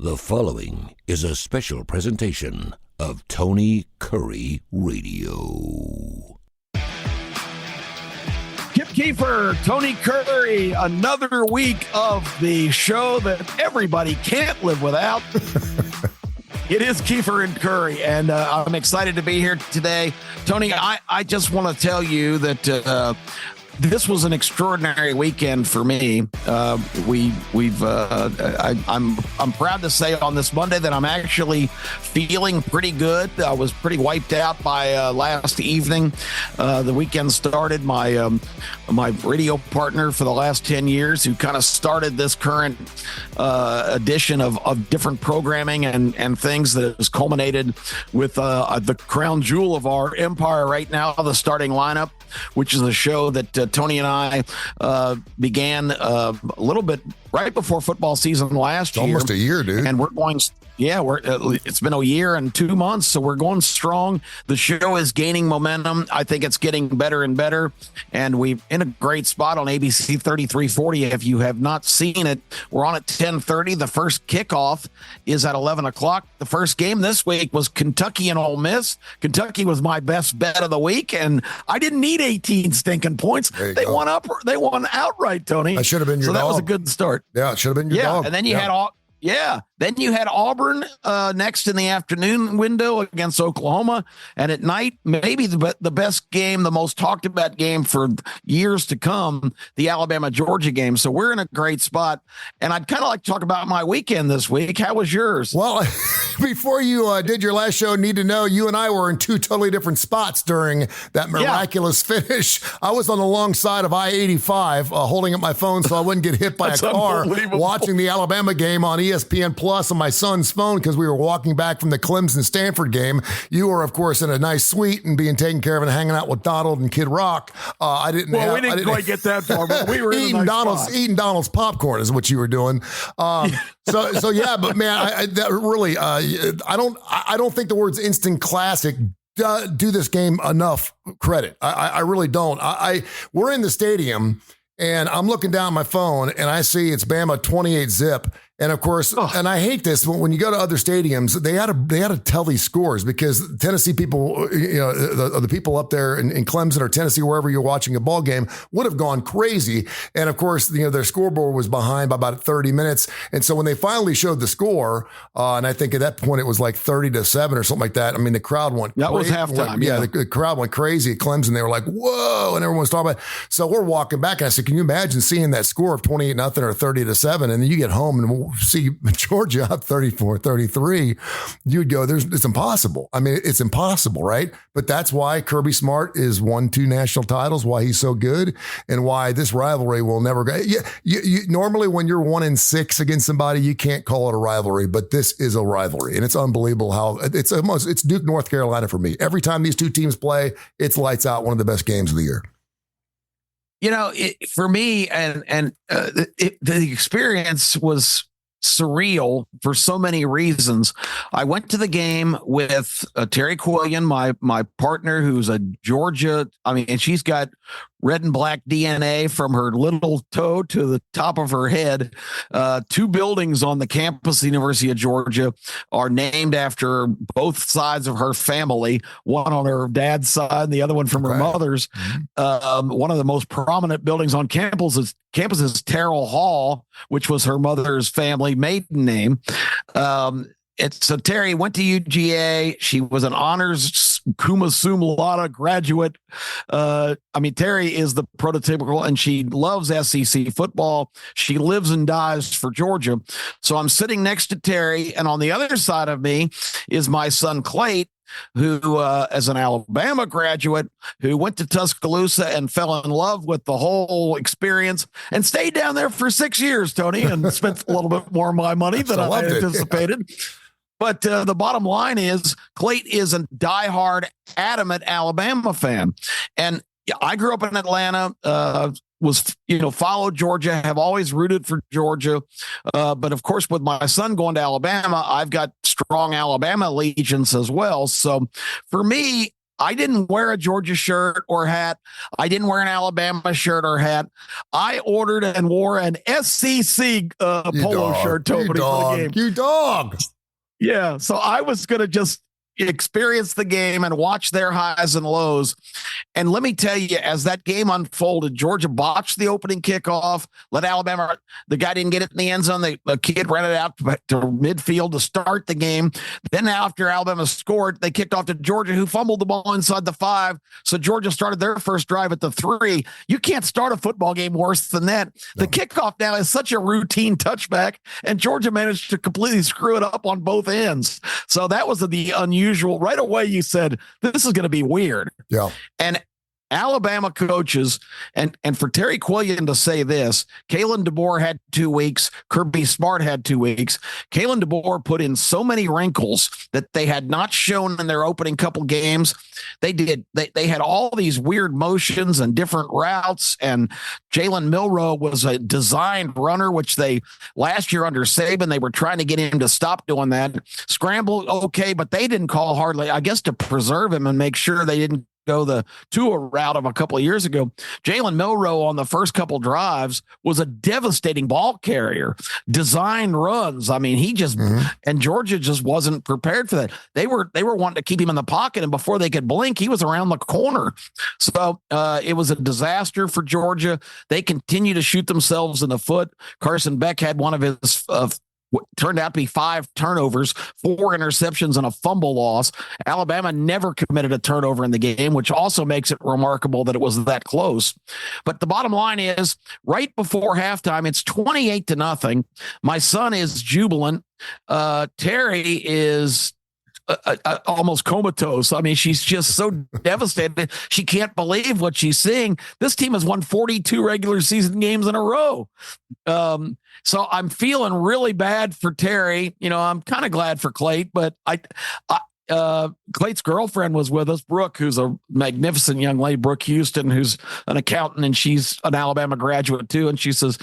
The following is a special presentation of Tony Kurre Radio. Keefer, Tony Kurre, another week of the show that everybody can't live without. It is Keefer and Kurre, and I'm excited to be here today. Tony, I just want to tell you that this was an extraordinary weekend for me. I'm proud to say on this Monday that I'm actually feeling pretty good. I was pretty wiped out by last evening. The weekend started. My radio partner for the last 10 years, who kind of started this current edition of different programming and things that has culminated with the crown jewel of our empire right now, the starting lineup, which is a show that Tony and I began a little bit right before football season last year. Almost a year, dude. And we're going. Yeah, it's been a year and 2 months, so we're going strong. The show is gaining momentum. I think it's getting better and better, and we're in a great spot on ABC 3340. If you have not seen it, we're on at 10:30. The first kickoff is at 11 o'clock. The first game this week was Kentucky and Ole Miss. Kentucky was my best bet of the week, and I didn't need 18 stinking points. They won outright, Tony. That should have been your dog. So that was a good start. Yeah, it should have been your dog. And then you had all. Yeah. Then you had Auburn next in the afternoon window against Oklahoma. And at night, maybe the best game, the most talked about game for years to come, the Alabama-Georgia game. So we're in a great spot. And I'd kind of like to talk about my weekend this week. How was yours? Well, before you did your last show, need to know you and I were in two totally different spots during that miraculous finish. I was on the long side of I-85 holding up my phone so I wouldn't get hit by a car watching the Alabama game on ESPN Plus on my son's phone because we were walking back from the Clemson-Stanford game. You were, of course, in a nice suite and being taken care of and hanging out with Donald and Kid Rock. We didn't quite get that far, but we were eating Donald's popcorn is what you were doing. So yeah, but man, I don't think the words instant classic do this game enough credit. I really don't. We're in the stadium and I'm looking down my phone and I see it's Bama 28-zip. And of course, and I hate this, when you go to other stadiums, they had to tell these scores because Tennessee people, the people up there in Clemson or Tennessee, wherever you're watching a ball game, would have gone crazy. And of course, their scoreboard was behind by about 30 minutes. And so when they finally showed the score, and I think at that point it was like 30-7 or something like that. I mean, the crowd went crazy. That was halftime. The crowd went crazy at Clemson. They were like, whoa, and everyone was talking about it. So we're walking back and I said, can you imagine seeing that score of 28-0 or 30-7? And then you get home and see Georgia up 34-33, you'd go, it's impossible. I mean, it's impossible, right? But that's why Kirby Smart is won 2 national titles, why he's so good, and why this rivalry will never go. You normally when you're 1-6 against somebody, you can't call it a rivalry, but this is a rivalry, and it's unbelievable how it's Duke, North Carolina for me. Every time these two teams play, it's lights out, one of the best games of the year. For me, the experience was surreal for so many reasons. I went to the game with Terry Quillian, my partner, who's a Georgia. And she's got red and black DNA from her little toe to the top of her head. 2 buildings on the campus of the University of Georgia are named after both sides of her family, one on her dad's side and the other one from her mother's. One of the most prominent buildings on campus is Terrell Hall, which was her mother's family maiden name. So Terry went to UGA. She was an honors cum laude graduate. Terry is the prototypical, and she loves SEC football. She lives and dies for Georgia. So I'm sitting next to Terry, and on the other side of me is my son Clayton, who, as an Alabama graduate, who went to Tuscaloosa and fell in love with the whole experience and stayed down there for 6 years, Tony, and spent a little bit more of my money than I anticipated. But the bottom line is Clayton is a diehard, adamant Alabama fan. And I grew up in Atlanta, followed Georgia, have always rooted for Georgia. But of course, with my son going to Alabama, I've got strong Alabama allegiance as well. So for me, I didn't wear a Georgia shirt or hat. I didn't wear an Alabama shirt or hat. I ordered and wore an SEC polo shirt for the game. You dog. Yeah. So I was going to just experience the game and watch their highs and lows. And let me tell you, as that game unfolded, Georgia botched the opening kickoff, let Alabama, the guy didn't get it in the end zone. The kid ran it out to midfield to start the game. Then after Alabama scored, they kicked off to Georgia, who fumbled the ball inside the 5. So Georgia started their first drive at the 3. You can't start a football game worse than that. No. The kickoff now is such a routine touchback, and Georgia managed to completely screw it up on both ends. So that was the unusual. Right away, you said, this is going to be weird. Yeah. And Alabama coaches, and for Terry Quillian to say this, Kalen DeBoer had 2 weeks, Kirby Smart had 2 weeks. Kalen DeBoer put in so many wrinkles that they had not shown in their opening couple games. They had all these weird motions and different routes, and Jalen Milroe was a designed runner, which they last year under Saban, they were trying to get him to stop doing that. Scramble, okay, but they didn't call hardly, I guess, to preserve him and make sure they didn't go the Tua route of a couple of years ago. Jalen Milroe on the first couple drives was a devastating ball carrier, designed runs. I mean, he just and Georgia just wasn't prepared for that. They were wanting to keep him in the pocket, and before they could blink, he was around the corner. So it was a disaster for Georgia. They continue to shoot themselves in the foot. Carson Beck had one of his what turned out to be 5 turnovers, 4 interceptions, and a fumble loss. Alabama never committed a turnover in the game, which also makes it remarkable that it was that close. But the bottom line is, right before halftime, it's 28-0. My son is jubilant. Terry is almost comatose. I mean, she's just so devastated. She can't believe what she's seeing. This team has won 42 regular season games in a row. So I'm feeling really bad for Terry. You know, I'm kind of glad for Clayt, but Clayt's girlfriend was with us, Brooke, who's a magnificent young lady, Brooke Houston, who's an accountant, and she's an Alabama graduate too. And she says,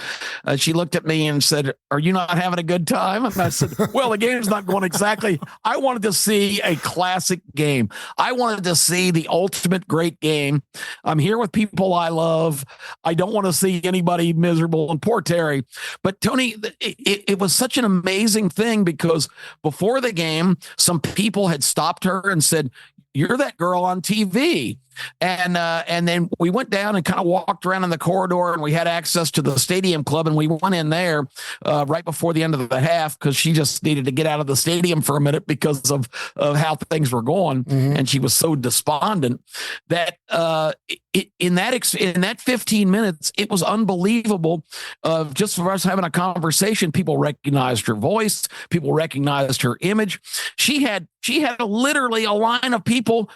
she looked at me and said, "Are you not having a good time?" And I said, "Well, the game's not going exactly. I wanted to see a classic game. I wanted to see the ultimate great game. I'm here with people I love. I don't want to see anybody miserable." And poor Terry. But Tony, it was such an amazing thing, because before the game, some people had stopped her and said, "You're that girl on TV." And then we went down and kind of walked around in the corridor, and we had access to the stadium club, and we went in there right before the end of the half, because she just needed to get out of the stadium for a minute because of how things were going. And she was so despondent that in that 15 minutes, it was unbelievable. Just for us having a conversation, people recognized her voice, people recognized her image. She had literally a line of people.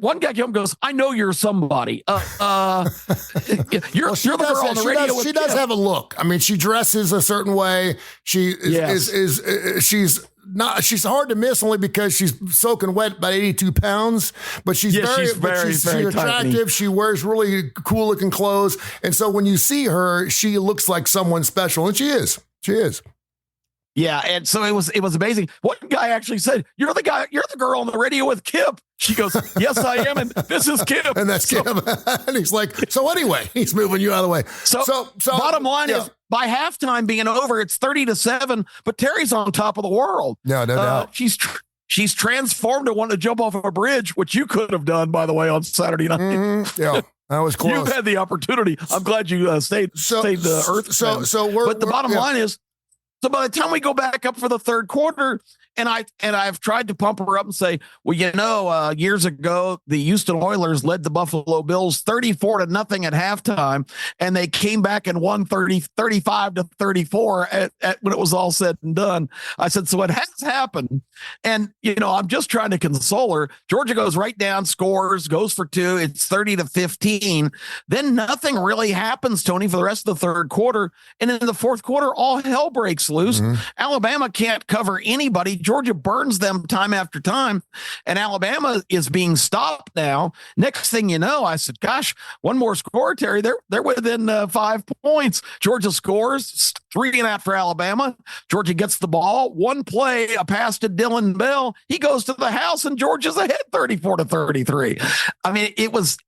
One guy came and goes, "I know you're somebody. You're the girl on the radio." She does have a look. I mean, she dresses a certain way. She's hard to miss, only because she's soaking wet, about 82 pounds, but she's very attractive. Tiny. She wears really cool looking clothes. And so when you see her, she looks like someone special, and she is. Yeah, and so it was amazing. One guy actually said, you're the girl on the radio with Kip." She goes, "Yes, I am, and this is Kip." And that's Kip. And he's like, so anyway, he's moving you out of the way. So bottom line is, by halftime being over, it's 30-7, but Terry's on top of the world. No doubt. She's transformed to want to jump off of a bridge, which you could have done, by the way, on Saturday night. Yeah. I was close. You had the opportunity. I'm glad you stayed the earth. But the bottom line is, so by the time we go back up for the third quarter, and I've tried to pump her up and say, well, years ago, the Houston Oilers led the Buffalo Bills 34-0 at halftime, and they came back and won 35-34 at when it was all said and done. I said, so it has happened. And, I'm just trying to console her. Georgia goes right down, scores, goes for 2. It's 30-15. Then nothing really happens, Tony, for the rest of the third quarter. And in the fourth quarter, all hell breaks loose. Alabama can't cover anybody. Georgia burns them time after time, and Alabama is being stopped now. Next thing you know, I said, gosh, one more score, Terry. They're within 5 points. Georgia scores 3.5 for Alabama. Georgia gets the ball. One play, a pass to Dylan Bell. He goes to the house, and Georgia's ahead 34-33. I mean, it was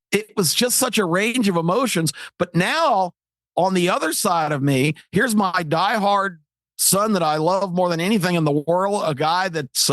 just such a range of emotions. But now, on the other side of me, here's my diehard son that I love more than anything in the world, a guy that's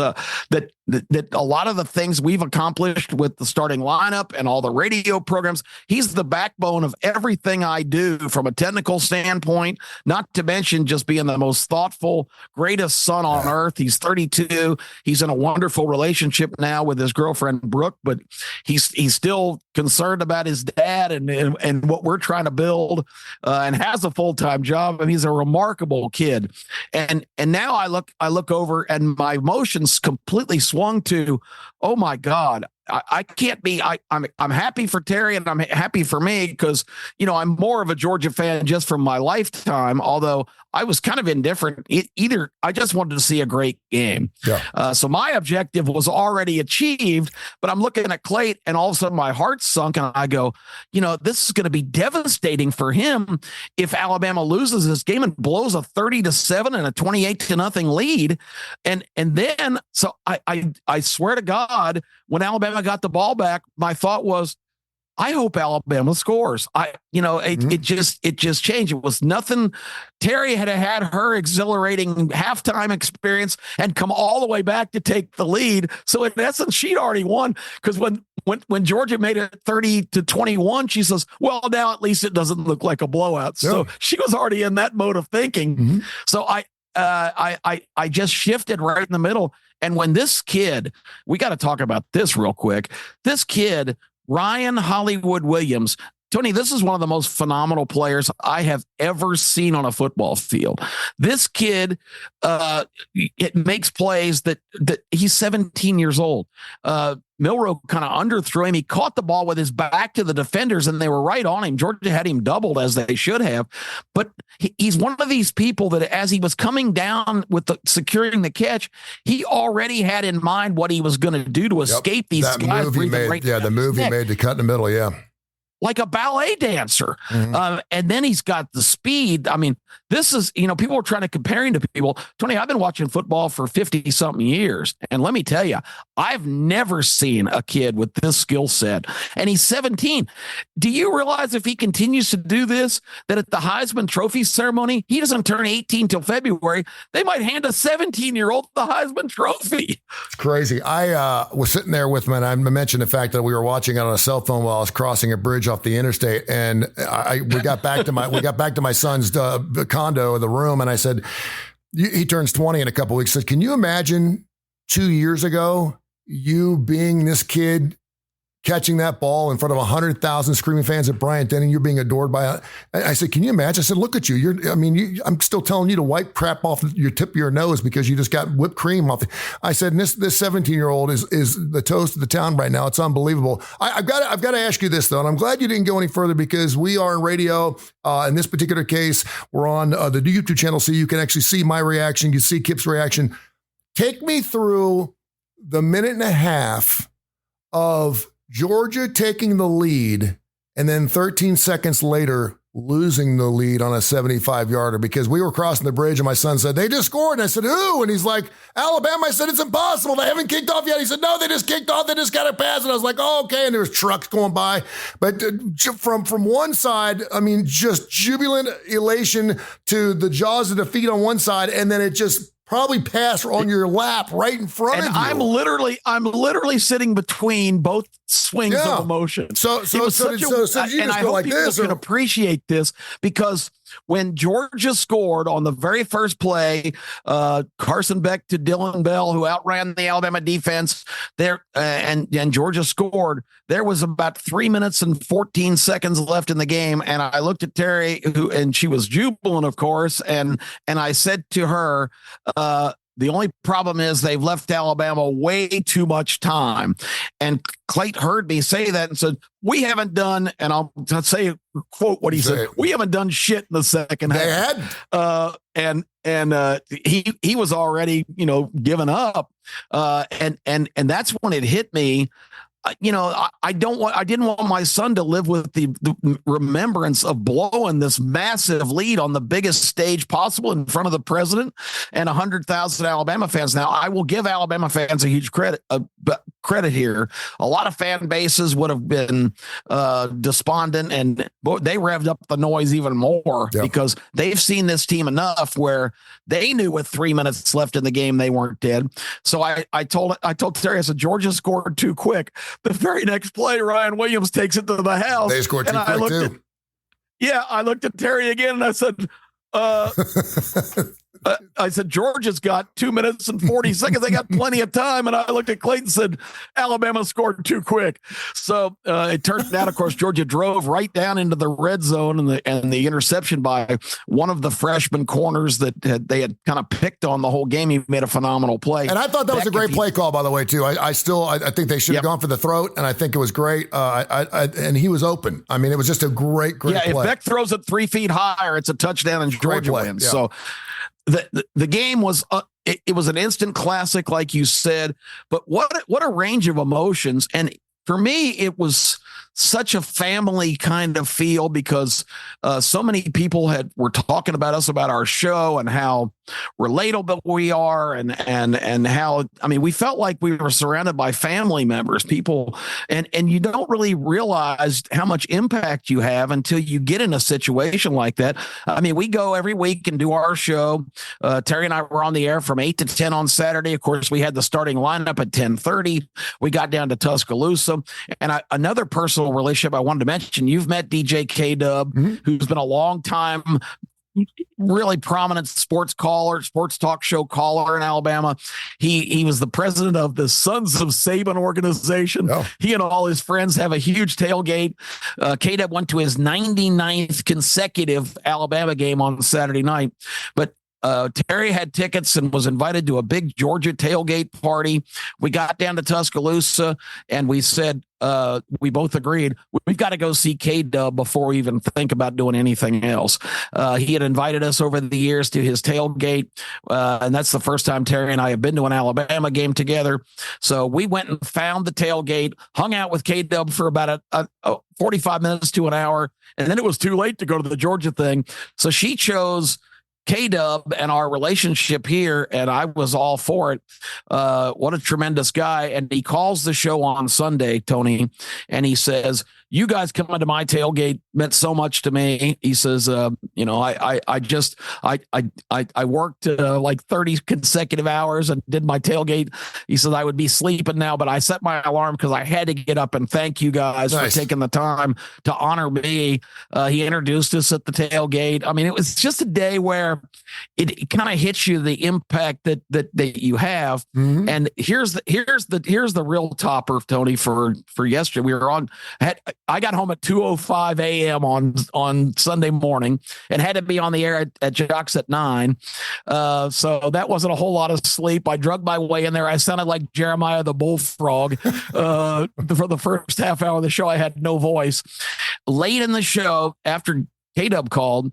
that a lot of the things we've accomplished with the starting lineup and all the radio programs, he's the backbone of everything I do from a technical standpoint, not to mention just being the most thoughtful, greatest son on earth. He's 32. He's in a wonderful relationship now with his girlfriend, Brooke, but he's still concerned about his dad and what we're trying to build, and has a full-time job. And he's a remarkable kid. And now I look over and my emotions completely swung to, oh my God, I can't be. I'm happy for Terry and I'm happy for me because, I'm more of a Georgia fan just from my lifetime, although I was kind of indifferent. Either I just wanted to see a great game. Yeah. So my objective was already achieved, but I'm looking at Clayton and all of a sudden my heart's sunk and I go, this is going to be devastating for him if Alabama loses this game and blows a 30-7 and a 28-0 lead. And then, so I swear to God, when Alabama got the ball back, my thought was, I hope Alabama scores. It just changed. It was nothing. Terry had her exhilarating halftime experience and come all the way back to take the lead. So in essence, she'd already won because when Georgia made it 30-21, she says, well, now at least it doesn't look like a blowout. Yeah. So she was already in that mode of thinking. So I just shifted right in the middle. And when this kid, we got to talk about this real quick. This kid, Ryan Hollywood Williams, Tony, this is one of the most phenomenal players I have ever seen on a football field. This kid, it makes plays that he's 17 years old. Milroe kind of underthrew him. He caught the ball with his back to the defenders, and they were right on him. Georgia had him doubled as they should have. But he's one of these people that as he was coming down with securing the catch, he already had in mind what he was going to do to escape these guys. The move he made to cut in the middle, like a ballet dancer. And then he's got the speed. I mean, this is, people are trying to compare him to people. Tony, I've been watching football for 50 something years. And let me tell you, I've never seen a kid with this skill set. And he's 17. Do you realize if he continues to do this, that at the Heisman Trophy ceremony, he doesn't turn 18 till February. They might hand a 17-year-old the Heisman Trophy. It's crazy. I was sitting there with him, and I mentioned the fact that we were watching it on a cell phone while I was crossing a bridge off the interstate, and we got back to my son's condo, the room, and I said, he turns 20 in a couple of weeks. I said, can you imagine 2 years ago you being this kid catching that ball in front of 100,000 screaming fans at Bryant-Denny, you're being adored by I said, can you imagine? I said, look at you. I'm still telling you to wipe crap off your tip of your nose because you just got whipped cream off. I said, and this 17-year-old is the toast of the town right now. It's unbelievable. I've got to ask you this, though, and I'm glad you didn't go any further because we are in radio. In this particular case, we're on the YouTube channel, so you can actually see my reaction. You see Kip's reaction. Take me through the minute and a half of Georgia taking the lead and then 13 seconds later losing the lead on a 75-yarder because we were crossing the bridge and my son said, they just scored. And I said, who? And he's like, Alabama. I said, it's impossible. They haven't kicked off yet. He said, no, they just kicked off. They just got a pass. And I was like, oh, okay. And there was trucks going by. But from one side, just jubilant elation to the jaws of defeat on one side. And then it just probably pass on your lap right in front of you. I'm literally sitting between both swings of emotion. So you just go like this. Can appreciate this because when Georgia scored on the very first play, Carson Beck to Dylan Bell, who outran the Alabama defense there, and Georgia scored. There was about 3 minutes and 14 seconds left in the game, and I looked at Terry, and she was jubilant, of course, and I said to her, the only problem is they've left Alabama way too much time. And Clayton heard me say that and said, we haven't done, and I'll say, quote what he said, we haven't done shit in the second half. They had. and he was already, given up. And that's when it hit me. I didn't want my son to live with the remembrance of blowing this massive lead on the biggest stage possible in front of the president and 100,000 Alabama fans. Now, I will give Alabama fans a huge credit here. A lot of fan bases would have been despondent, and they revved up the noise even more because they've seen this team enough where they knew with 3 minutes left in the game they weren't dead. So I told Terry, I said, Georgia scored too quick. The very next play, Ryan Williams takes it to the house. They scored too quick too. I looked at Terry again and I said, Georgia's got 2 minutes and 40 seconds. They got plenty of time. And I looked at Clayton and said, Alabama scored too quick. So it turned out, of course, Georgia drove right down into the red zone, and the interception by one of the freshman corners that they had kind of picked on the whole game. He made a phenomenal play. And I thought that was a great play call, by the way, too. I think they should have gone for the throat, and I think it was great. And he was open. I mean, it was just a great play. If Beck throws it 3 feet higher, it's a touchdown and Georgia wins. Yeah. So the game was it was an instant classic, like you said, but what a range of emotions. And for me, it was such a family kind of feel because so many people were talking about us, about our show, and how relatable we are, and how, I mean, we felt like we were surrounded by family members, people, and you don't really realize how much impact you have until you get in a situation like that. I mean, we go every week and do our show. Terry and I were on the air from 8 to 10 on Saturday. Of course, we had the starting lineup at 10:30. We got down to Tuscaloosa, and another personal relationship I wanted to mention. You've met DJ K-Dub, who's been a long time, really prominent sports talk show caller in Alabama. He was the president of the Sons of Saban organization. Oh. He and all his friends have a huge tailgate. K-Dub went to his 99th consecutive Alabama game on Saturday night, but Terry had tickets and was invited to a big Georgia tailgate party. We got down to Tuscaloosa and we said, we both agreed, we've got to go see K-Dub before we even think about doing anything else. He had invited us over the years to his tailgate, and that's the first time Terry and I have been to an Alabama game together. So we went and found the tailgate, hung out with K-Dub for about 45 minutes to an hour, and then it was too late to go to the Georgia thing. So she chose K-Dub and our relationship here, and I was all for it. What a tremendous guy. And he calls the show on Sunday, Tony, and he says, you guys coming to my tailgate meant so much to me. He says, I worked like 30 consecutive hours and did my tailgate. He says, I would be sleeping now, but I set my alarm because I had to get up and thank you guys for taking the time to honor me. He introduced us at the tailgate. I mean, it was just a day where it kind of hits you the impact that you have. Mm-hmm. And here's the real topper, Tony, for yesterday. We were I got home at 2:05 a.m. on Sunday morning and had to be on the air at Jocks at 9. So that wasn't a whole lot of sleep. I drug my way in there. I sounded like Jeremiah the bullfrog. For the first half hour of the show, I had no voice. Late in the show, after K-Dub called,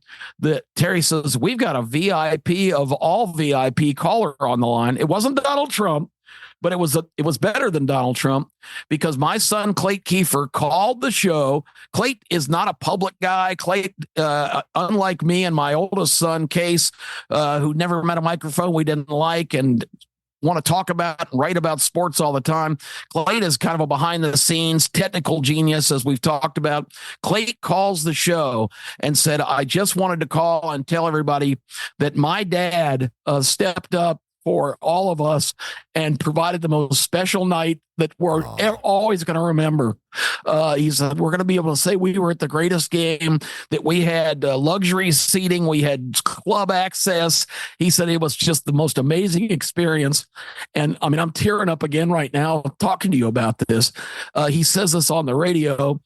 Terry says, we've got a VIP of all VIP caller on the line. It wasn't Donald Trump, but it was better than Donald Trump because my son, Clayton Keefer, called the show. Clayton is not a public guy. Clayton, unlike me and my oldest son, Case, who never met a microphone we didn't like and want to talk about and write about sports all the time. Clayton is kind of a behind-the-scenes technical genius, as we've talked about. Clayton calls the show and said, I just wanted to call and tell everybody that my dad stepped up for all of us and provided the most special night that we're always going to remember. He said, we're going to be able to say we were at the greatest game, that we had luxury seating, we had club access. He said it was just the most amazing experience. And I mean, I'm tearing up again right now talking to you about this. He says this on the radio,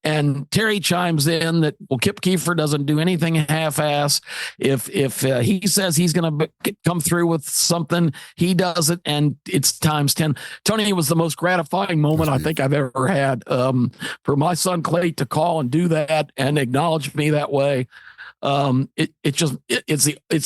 and Terry chimes in that, well, Kip Keefer doesn't do anything half-ass. If he says he's going to come through with something, he does it, and it's times 10. Tony, it was the most gratifying moment I think I've ever had. For my son Clay to call and do that and acknowledge me that way. It's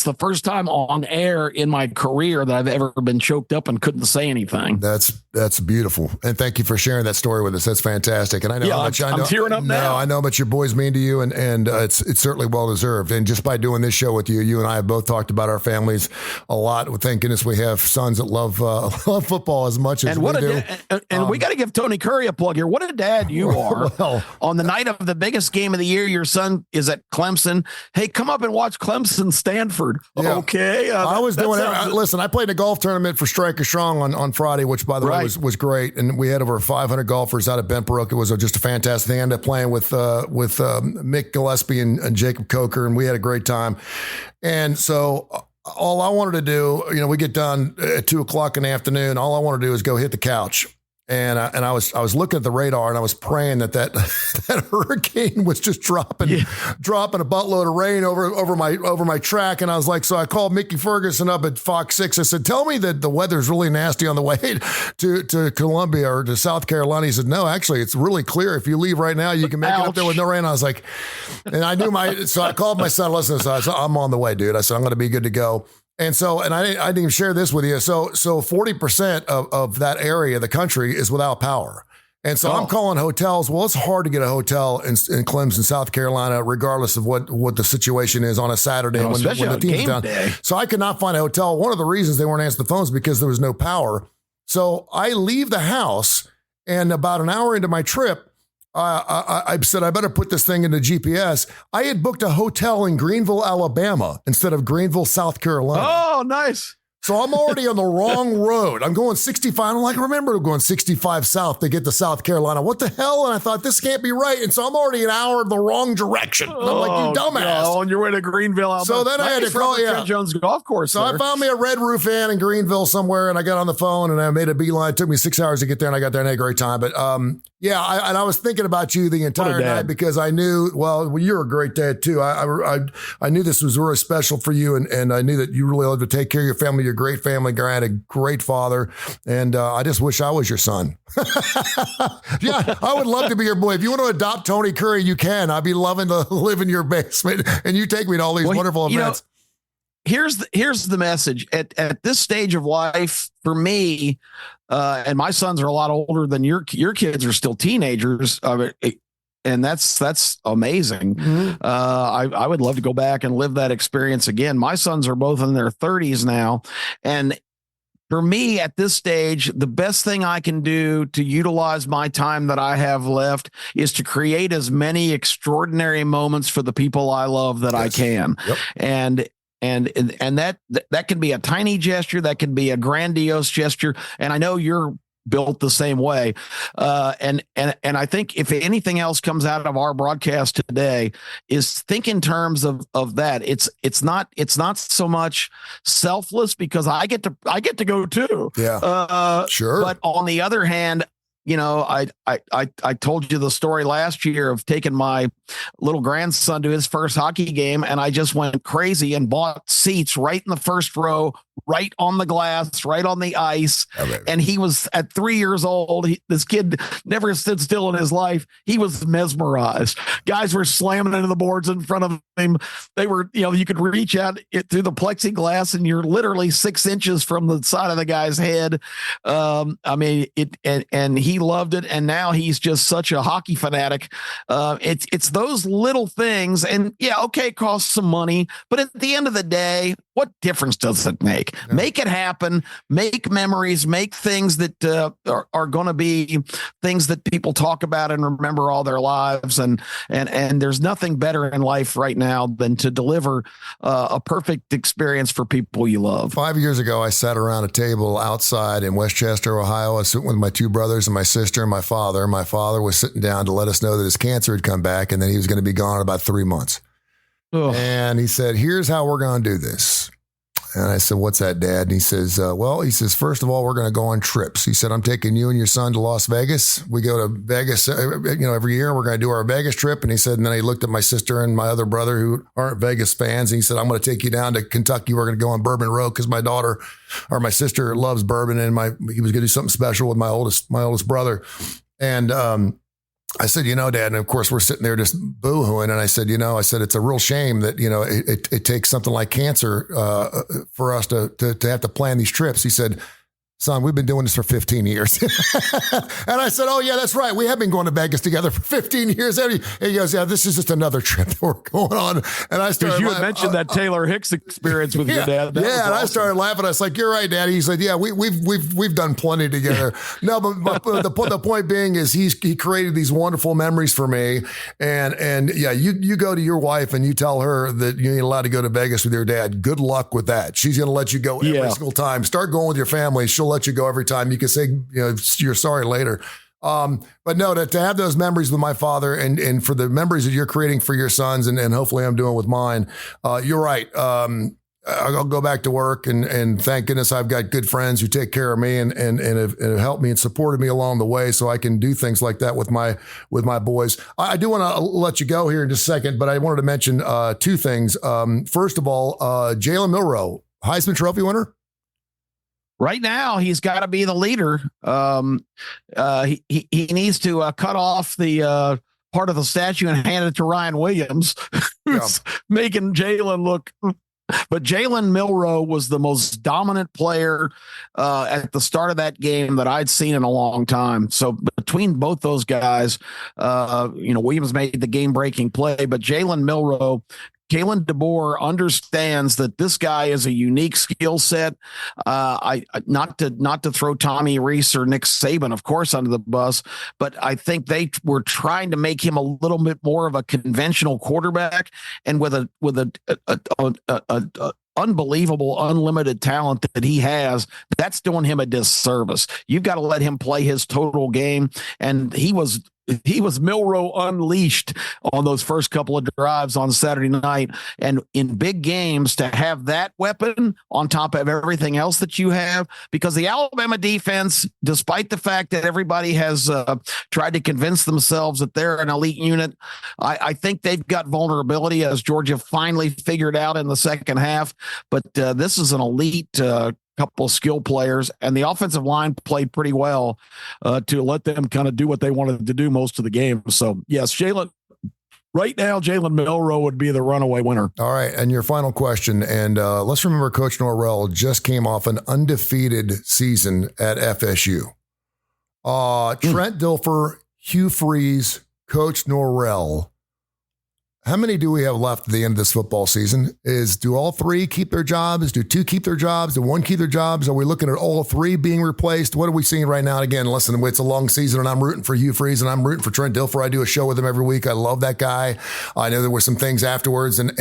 the first time on air in my career that I've ever been choked up and couldn't say anything. That's beautiful, and thank you for sharing that story with us. That's fantastic. And I know how much I'm tearing up now. I know how much your boys mean to you, and it's certainly well deserved. And just by doing this show with you, you and I have both talked about our families a lot. Thank goodness we have sons that love football as much as we do. And we got to give Tony Kurre a plug here. What a dad you are! Well, on the night of the biggest game of the year, your son is at Clemson. Hey, come up and watch Clemson Stanford. Yeah. Okay. I was doing it. Listen, I played a golf tournament for Striker Strong on Friday, which by the way was great. And we had over 500 golfers out of Bentbrook. It was just a fantastic thing. I ended up playing with Mick Gillespie and Jacob Coker, and we had a great time. And so all I wanted to do, we get done at 2:00 in the afternoon. All I wanted to do is go hit the couch. And I was looking at the radar, and I was praying that hurricane was just dropping a buttload of rain over my track. And I was like, so I called Mickey Ferguson up at Fox 6. I said, tell me that the weather's really nasty on the way to Columbia or to South Carolina. He said, no, actually, it's really clear. If you leave right now, you can make it up there with no rain. I was like, and I knew so I called my son. Listen, so I said, I'm on the way, dude. I said, I'm going to be good to go. And so, and I didn't even share this with you. So 40% of that area of the country is without power. And so I'm calling hotels. Well, it's hard to get a hotel in Clemson, South Carolina, regardless of what the situation is on a Saturday when the team's down. Day. So I could not find a hotel. One of the reasons they weren't answering the phones because there was no power. So I leave the house, and about an hour into my trip, I said, I better put this thing into GPS. I had booked a hotel in Greenville, Alabama, instead of Greenville, South Carolina. Oh, nice. So I'm already on the wrong road. I'm going 65. I'm like, remember going 65 south to get to South Carolina. What the hell? And I thought, this can't be right. And so I'm already an hour in the wrong direction. And I'm like, you dumbass. On your way to Greenville, Alabama. So then I had to call Trent Jones Golf Course. So I found me a Red Roof Inn in Greenville somewhere, and I got on the phone, and I made a beline. It took me 6 hours to get there, and I got there and had a great time. But I was thinking about you the entire night because I knew, well, you're a great dad too. I knew this was really special for you, and I knew that you really loved to take care of your family. You're a great family guy, and a great father, and I just wish I was your son. Yeah, I would love to be your boy. If you want to adopt Tony Kurre, you can. I'd be loving to live in your basement, and you take me to all these wonderful events. Here's the message at this stage of life for me, and my sons are a lot older than your kids are still teenagers. And that's amazing. Mm-hmm. I would love to go back and live that experience again. My sons are both in their 30s now, and for me at this stage, the best thing I can do to utilize my time that I have left is to create as many extraordinary moments for the people I love that I can. Yep. And that can be a tiny gesture, that can be a grandiose gesture. And I know you're built the same way. And I think if anything else comes out of our broadcast today is think in terms of that. It's not so much selfless because I get to go too. Yeah. Sure. But on the other hand, I told you the story last year of taking my little grandson to his first hockey game, and I just went crazy and bought seats right in the first row, right on the glass, right on the ice. Okay. And he was at 3 years old. This kid never stood still in his life. He was mesmerized. Guys were slamming into the boards in front of him. They were, you could reach out through the plexiglass and you're literally 6 inches from the side of the guy's head. And he loved it. And now he's just such a hockey fanatic. It's those little things, and it costs some money, but at the end of the day, what difference does it make? Yeah. Make it happen, make memories, make things that are going to be things that people talk about and remember all their lives. And there's nothing better in life right now than to deliver a perfect experience for people you love. 5 years ago, I sat around a table outside in Westchester, Ohio. I was sitting with my 2 brothers and my sister and my father. My father was sitting down to let us know that his cancer had come back and then he was going to be gone in about 3 months. Ugh. And he said, here's how we're going to do this. And I said, what's that, Dad? And he says, first of all, we're going to go on trips. He said, I'm taking you and your son to Las Vegas. We go to Vegas, every year. We're going to do our Vegas trip. And he said, and then he looked at my sister and my other brother who aren't Vegas fans. And he said, I'm going to take you down to Kentucky. We're going to go on Bourbon Road because my sister loves bourbon. And he was going to do something special with my oldest brother. And, I said, Dad, and of course we're sitting there just boo-hooing. And I said, it's a real shame that, it takes something like cancer for us to have to plan these trips. He said, son, we've been doing this for 15 years. And I said, oh, yeah, that's right. We have been going to Vegas together for 15 years. And he goes, yeah, this is just another trip that we're going on. And I started. Because you had mentioned that Taylor Hicks experience with your dad. That and awesome. I started laughing. I was like, you're right, Daddy. He said, yeah, we've done plenty together. No, but the point being is he created these wonderful memories for me. And yeah, you go to your wife and you tell her that you ain't allowed to go to Vegas with your dad. Good luck with that. She's going to let you go every single time. Start going with your family. She'll let you go every time. You can say, you're sorry later. But no, to have those memories with my father and for the memories that you're creating for your sons and hopefully I'm doing with mine, you're right. I'll go back to work and thank goodness I've got good friends who take care of me and have helped me and supported me along the way so I can do things like that with my boys. I do want to let you go here in just a second, but I wanted to mention two things. First of all, Jalen Milroe, Heisman Trophy winner. Right now, he's got to be the leader. He needs to cut off the part of the statue and hand it to Ryan Williams, who's making Jalen look. But Jalen Milroe was the most dominant player at the start of that game that I'd seen in a long time. So between both those guys, Williams made the game-breaking play, but Jalen Milroe. Kalen DeBoer understands that this guy is a unique skill set. Not to throw Tommy Rees or Nick Saban, of course, under the bus, but I think they were trying to make him a little bit more of a conventional quarterback, and with a unbelievable, unlimited talent that he has, that's doing him a disservice. You've got to let him play his total game, and he was Milroe unleashed on those first couple of drives on Saturday night. And in big games, to have that weapon on top of everything else that you have, because the Alabama defense, despite the fact that everybody has tried to convince themselves that they're an elite unit, I think they've got vulnerability, as Georgia finally figured out in the second half. But this is an elite couple of skill players, and the offensive line played pretty well to let them kind of do what they wanted to do most of the game. So yes, right now, Jalen Milroe would be the runaway winner. All right. And your final question. And let's remember Coach Norrell just came off an undefeated season at FSU. Trent Dilfer, Hugh Freeze, Coach Norrell. How many do we have left at the end of this football season? Do all three keep their jobs? Do two keep their jobs? Do one keep their jobs? Are we looking at all three being replaced? What are we seeing right now? And again, listen, it's a long season, and I'm rooting for Hugh Freeze, and I'm rooting for Trent Dilfer. I do a show with him every week. I love that guy. I know there were some things afterwards, and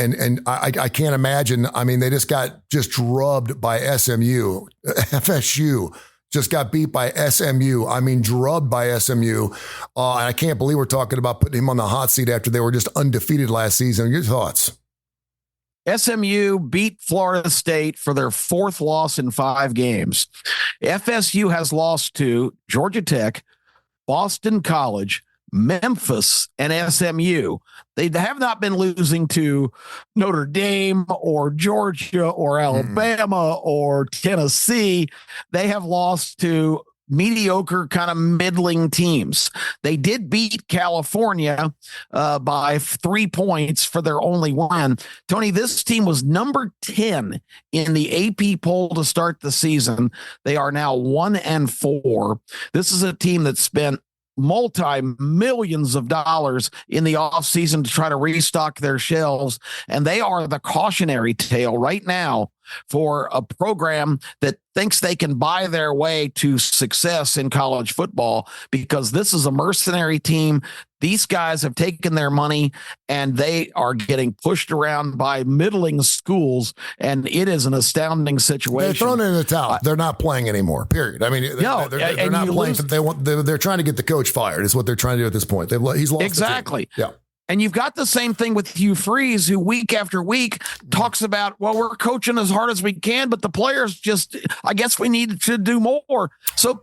I can't imagine. I mean, they just got drubbed by SMU, FSU. Just got beat by SMU. I mean, drubbed by SMU. And I can't believe we're talking about putting him on the hot seat after they were just undefeated last season. Your thoughts? SMU beat Florida State for their fourth loss in 5 games. FSU has lost to Georgia Tech, Boston College, Memphis, and SMU. They have not been losing to Notre Dame or Georgia or Alabama or Tennessee. They have lost to mediocre, kind of middling teams. They did beat California by 3 points for their only win. Tony, this team was number 10 in the AP poll to start the season. They are now 1-4. This is a team that spent multi-millions of dollars in the offseason to try to restock their shelves, and they are the cautionary tale right now for a program that thinks they can buy their way to success in college football, because this is a mercenary team. These guys have taken their money and they are getting pushed around by middling schools, and it is an astounding situation. They're thrown in the towel. They're not playing anymore, period. I mean, they're not playing. They're trying to get the coach fired is what they're trying to do at this point. He's lost exactly. Yeah. And you've got the same thing with Hugh Freeze, who week after week talks about, well, we're coaching as hard as we can, but the players I guess we need to do more. So,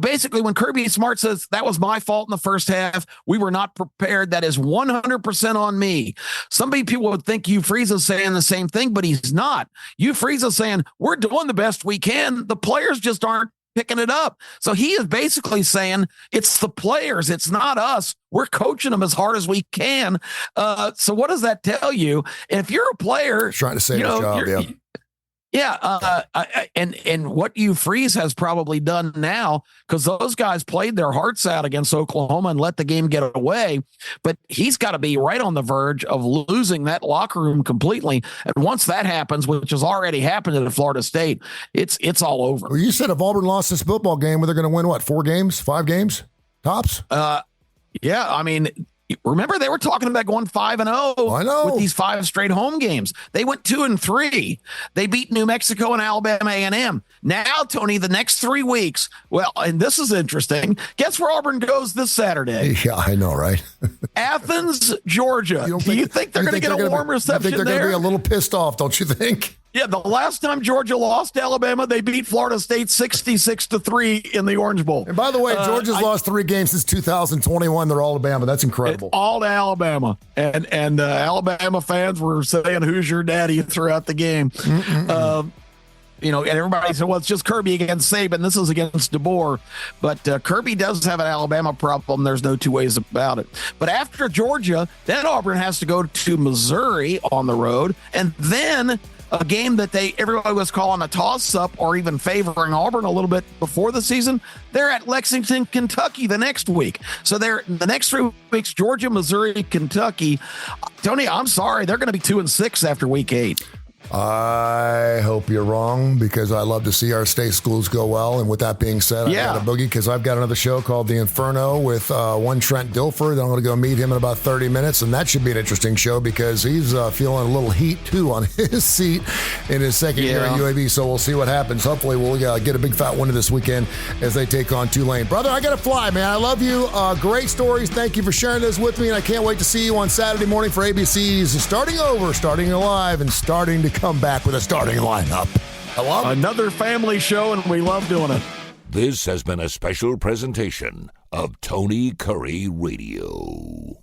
basically when Kirby Smart says that was my fault in the first half, we were not prepared, that is 100% on me. Some people would think Hugh Freeze is saying the same thing, but he's not. Hugh Freeze is saying we're doing the best we can. The players just aren't picking it up. So he is basically saying it's the players, it's not us. We're coaching them as hard as we can. So what does that tell you? If you're a player trying to save his job, and what Hugh Freeze has probably done now, because those guys played their hearts out against Oklahoma and let the game get away, but he's got to be right on the verge of losing that locker room completely. And once that happens, which has already happened at Florida State, it's all over. Well, you said if Auburn lost this football game, they're going to win what, 4 games, 5 games, tops? Yeah, I mean, remember they were talking about going 5-0 with these 5 straight home games. They went 2-3. They beat New Mexico and Alabama A&M. Now, Tony, the next 3 weeks. Well, and this is interesting. Guess where Auburn goes this Saturday? Yeah, I know, right? Athens, Georgia. Do you think they're going to get a warm reception there? I think they're going to be a little pissed off, don't you think? Yeah, the last time Georgia lost to Alabama, they beat Florida State 66-3 in the Orange Bowl. And by the way, Georgia's lost 3 games since 2021. They're all Alabama. That's incredible. All to Alabama. And Alabama fans were saying, "Who's your daddy?" throughout the game. And everybody said, well, it's just Kirby against Saban. This is against DeBoer. But Kirby does have an Alabama problem. There's no two ways about it. But after Georgia, then Auburn has to go to Missouri on the road. And then a game that everybody was calling a toss-up or even favoring Auburn a little bit before the season. They're at Lexington, Kentucky the next week. So they're the next 3 weeks, Georgia, Missouri, Kentucky. Tony, I'm sorry. They're going to be 2-6 after week 8. I hope you're wrong, because I love to see our state schools go well. And with that being said, I got a boogie, because I've got another show called The Inferno with one Trent Dilfer. Then I'm going to go meet him in about 30 minutes. And that should be an interesting show, because he's feeling a little heat, too, on his seat in his second year at UAB. So we'll see what happens. Hopefully we'll get a big fat winner this weekend as they take on Tulane. Brother, I got to fly, man. I love you. Great stories. Thank you for sharing this with me. And I can't wait to see you on Saturday morning for ABC's Starting Over, Starting Alive, and starting to come back with a starting lineup. I love it. Another family show, and we love doing it. This has been a special presentation of Tony Curry Radio.